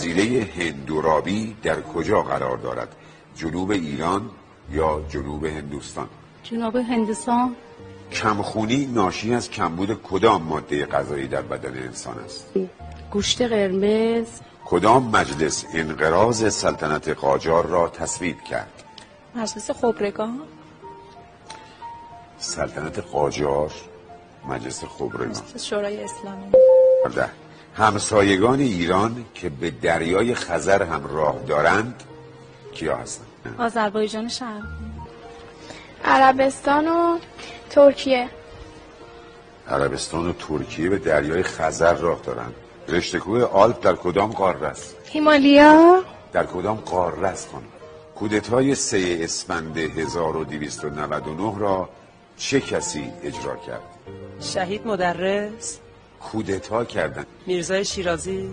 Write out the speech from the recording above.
جزیره هندورابی در کجا قرار دارد؟ جنوب ایران یا جنوب هندوستان؟ جنوب هندوستان. کمخونی ناشی از کمبود کدام ماده غذایی در بدن انسان است؟ گوشت قرمز. کدام مجلس انقراض سلطنت قاجار را تصویب کرد؟ مجلس خبرگان. سلطنت قاجار، مجلس خبرگان. مجلس شورای اسلامی. همسایگان ایران که به دریای خزر هم راه دارند کیا هستند؟ آذربایجان شرقی. عربستان و ترکیه. عربستان و ترکیه به دریای خزر راه دارند. رشته کوه آلپ در کدام قاره است؟ هیمالیا. در کدام قاره است خانم؟ کودتای 3 اسفند 1299 را چه کسی اجرا کرد؟ شهید مدرس. کودتا کردند. میرزای شیرازی.